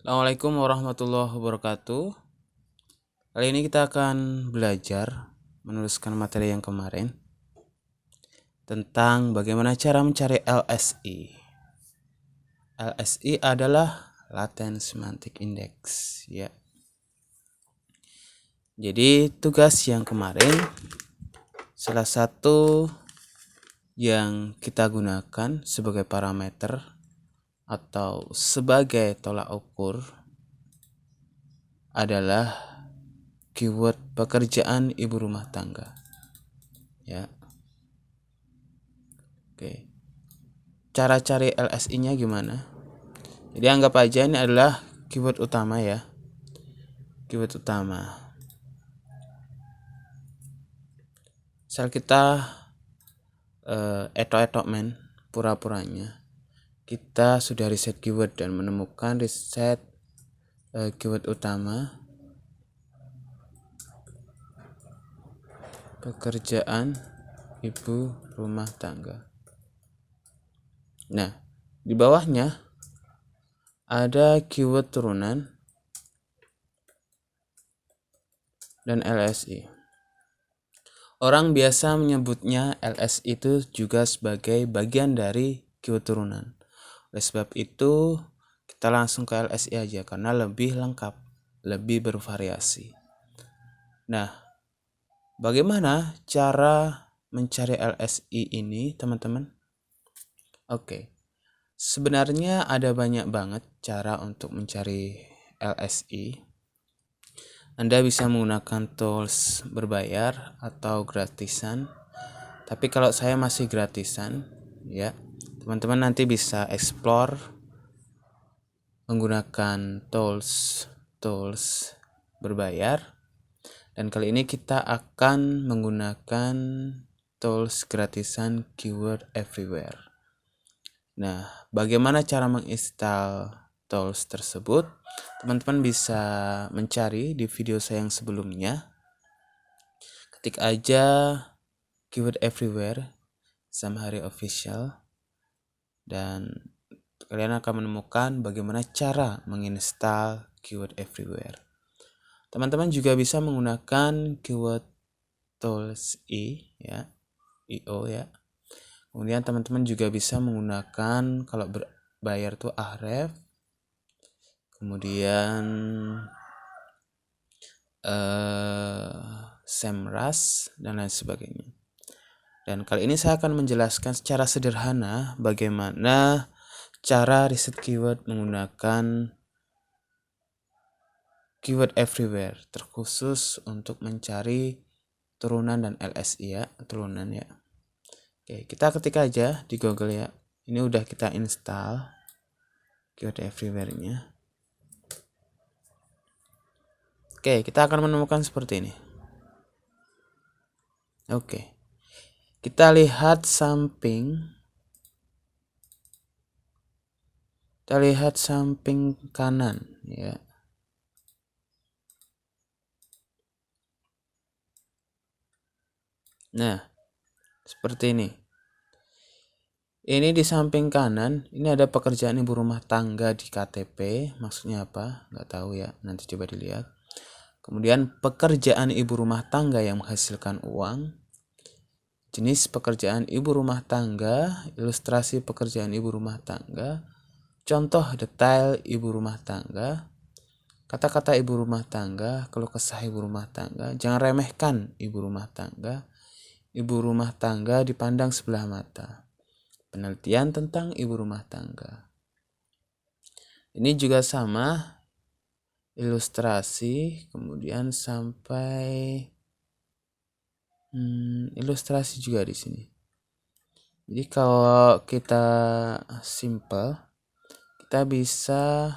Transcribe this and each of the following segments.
Assalamualaikum warahmatullahi wabarakatuh. Kali ini kita akan belajar meneruskan materi yang kemarin tentang bagaimana cara mencari LSI. LSI adalah Latent Semantic Index, ya. Jadi tugas yang kemarin salah satu yang kita gunakan sebagai parameter atau sebagai tolak ukur adalah keyword pekerjaan ibu rumah tangga, ya. Oke. Cara cari LSI-nya gimana? Jadi anggap aja ini adalah keyword utama, ya. Keyword utama. Misal kita etok-etok men, pura-puranya kita sudah riset keyword dan menemukan riset keyword utama pekerjaan ibu rumah tangga. Nah, di bawahnya ada keyword turunan dan LSI. Orang biasa menyebutnya LSI itu juga sebagai bagian dari keyword turunan. Oleh sebab itu, kita langsung ke LSI aja karena lebih lengkap, lebih bervariasi. Nah, bagaimana cara mencari LSI ini, teman-teman? Oke. Sebenarnya ada banyak banget cara untuk mencari LSI. Anda bisa menggunakan tools berbayar atau gratisan. Tapi kalau saya masih gratisan, ya, teman-teman nanti bisa explore menggunakan tools berbayar. Dan kali ini kita akan menggunakan tools gratisan Keyword Everywhere. Nah, bagaimana cara menginstal tools tersebut? Teman-teman bisa mencari di video saya yang sebelumnya. Ketik aja Keyword Everywhere Zamhari Official dan kalian akan menemukan bagaimana cara menginstal Keyword Everywhere. Teman-teman juga bisa menggunakan keyword tools ya, IO, ya. Kemudian teman-teman juga bisa menggunakan kalau berbayar tuh Ahref, kemudian Semrush dan lain sebagainya. Dan kali ini saya akan menjelaskan secara sederhana bagaimana cara riset keyword menggunakan Keyword Everywhere, terkhusus untuk mencari turunan dan LSI, ya, turunan, ya. Oke, kita ketik aja di Google, ya. Ini udah kita install Keyword Everywhere-nya. Oke, kita akan menemukan seperti ini. Oke. Kita lihat samping. Kita lihat samping kanan, ya. Nah, seperti ini. Ini di samping kanan, ini ada pekerjaan ibu rumah tangga di KTP. Maksudnya apa? Nggak tahu, ya. Nanti coba dilihat. Kemudian pekerjaan ibu rumah tangga yang menghasilkan uang. Jenis pekerjaan ibu rumah tangga, ilustrasi pekerjaan ibu rumah tangga, contoh detail ibu rumah tangga, kata-kata ibu rumah tangga, keluh kesah ibu rumah tangga. Jangan remehkan ibu rumah tangga. Ibu rumah tangga dipandang sebelah mata. Penelitian tentang ibu rumah tangga. Ini juga sama, ilustrasi, kemudian sampai ilustrasi juga di sini. Jadi kalau kita simple, kita bisa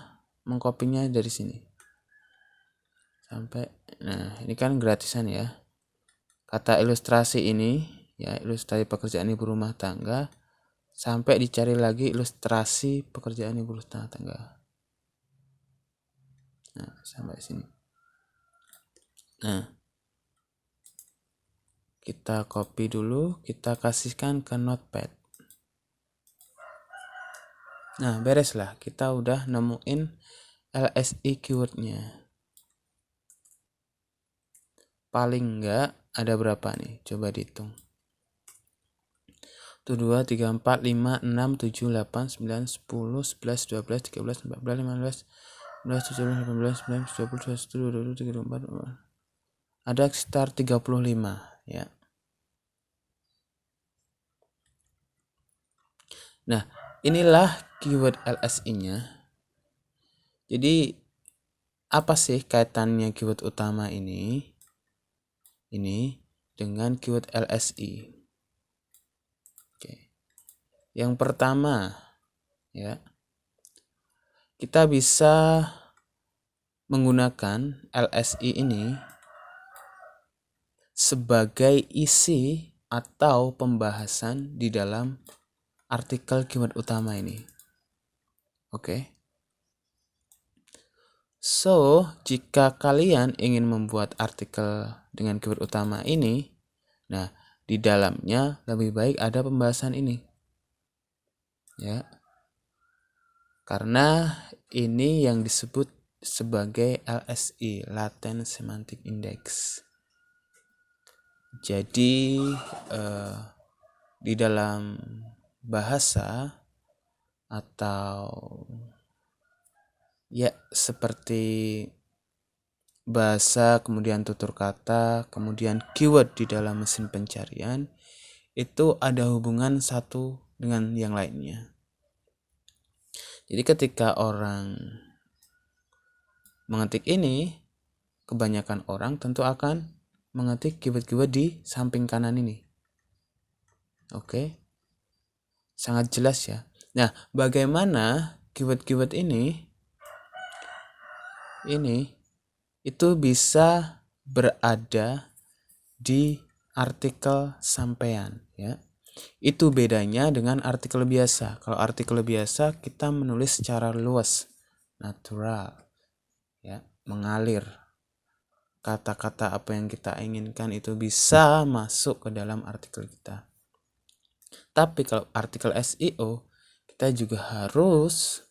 mengkopinya dari sini sampai. Nah, ini kan gratisan, ya. Kata ilustrasi ini, ya, ilustrasi pekerjaan ibu rumah tangga, sampai dicari lagi ilustrasi pekerjaan ibu rumah tangga. Nah, sampai sini. Nah, kita copy dulu, kita kasihkan ke notepad. Nah, bereslah, kita udah nemuin LSI keywordnya. Paling enggak ada berapa nih? Coba dihitung. 1, 2, 3, 4, 5, 6, 7, 8, 9, 10, 11, 12, 13, 14, 15, 16, 17, 18, 19, 20, 21, 22, 23, 24. Ada sekitar 35 ya. Nah, inilah keyword LSI-nya. Jadi apa sih kaitannya keyword utama ini dengan keyword LSI? Oke. Yang pertama ya, kita bisa menggunakan LSI ini sebagai isi atau pembahasan di dalam artikel keyword utama ini. Oke. So, jika kalian ingin membuat artikel dengan keyword utama ini, nah, di dalamnya lebih baik ada pembahasan ini. Ya. Karena ini yang disebut sebagai LSI, Latent Semantic Index. Jadi di dalam bahasa atau ya seperti bahasa, kemudian tutur kata, kemudian keyword di dalam mesin pencarian, itu ada hubungan satu dengan yang lainnya. Jadi ketika orang mengetik ini, kebanyakan orang tentu akan mengetik keyword-keyword di samping kanan ini. Oke. Sangat jelas ya. Nah, bagaimana keyword-keyword ini itu bisa berada di artikel sampean ya. Itu bedanya dengan artikel biasa. Kalau artikel biasa kita menulis secara luas, natural ya, mengalir. Kata-kata apa yang kita inginkan itu bisa masuk ke dalam artikel kita. Tapi kalau artikel SEO, kita juga harus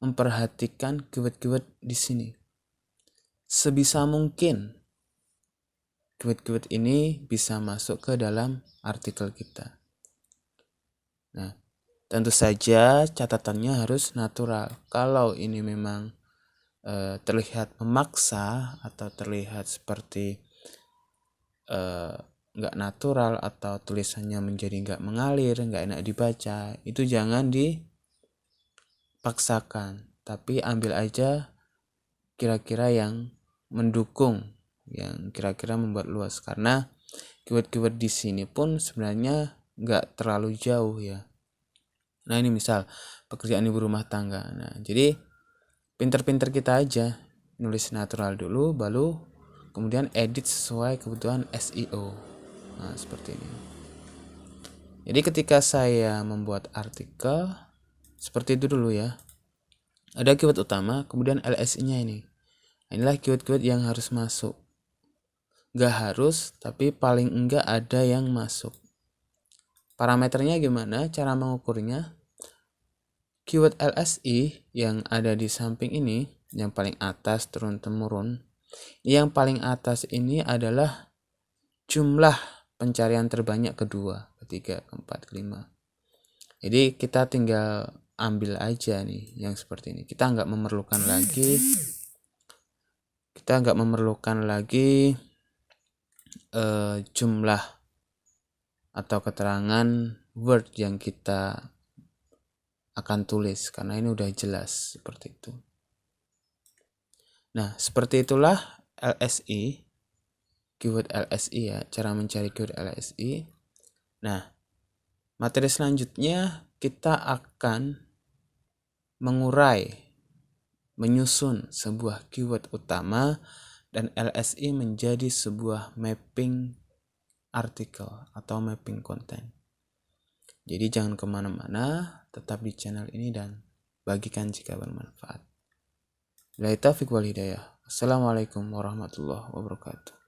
memperhatikan keyword-keyword di sini. Sebisa mungkin keyword-keyword ini bisa masuk ke dalam artikel kita. Nah, tentu saja catatannya harus natural. Kalau ini memang terlihat memaksa atau terlihat seperti nggak natural atau tulisannya menjadi nggak mengalir, nggak enak dibaca, itu jangan dipaksakan, tapi ambil aja kira-kira yang mendukung, yang kira-kira membuat luas, karena keyword-keyword di sini pun sebenarnya nggak terlalu jauh ya. Nah, ini misal pekerjaan ibu rumah tangga. Nah, jadi pinter-pinter kita aja nulis natural dulu, baru kemudian edit sesuai kebutuhan SEO. Nah, seperti ini. Jadi ketika saya membuat artikel seperti itu dulu ya. Ada keyword utama, kemudian LSI-nya ini. Inilah keyword-keyword yang harus masuk. Gak harus, tapi paling enggak ada yang masuk. Parameternya gimana? Cara mengukurnya? Keyword LSI yang ada di samping ini, yang paling atas turun-temurun. Yang paling atas ini adalah jumlah pencarian terbanyak kedua, ketiga, keempat, kelima. Jadi kita tinggal ambil aja nih yang seperti ini. Kita nggak memerlukan lagi jumlah atau keterangan word yang kita akan tulis, karena ini udah jelas seperti itu. Nah, seperti itulah LSI, keyword LSI ya, cara mencari keyword LSI. Nah, materi selanjutnya kita akan mengurai, menyusun sebuah keyword utama dan LSI menjadi sebuah mapping artikel atau mapping konten. Jadi jangan kemana-mana, tetap di channel ini dan bagikan jika bermanfaat. Billahi taufiq wal hidayah. Assalamualaikum warahmatullahi wabarakatuh.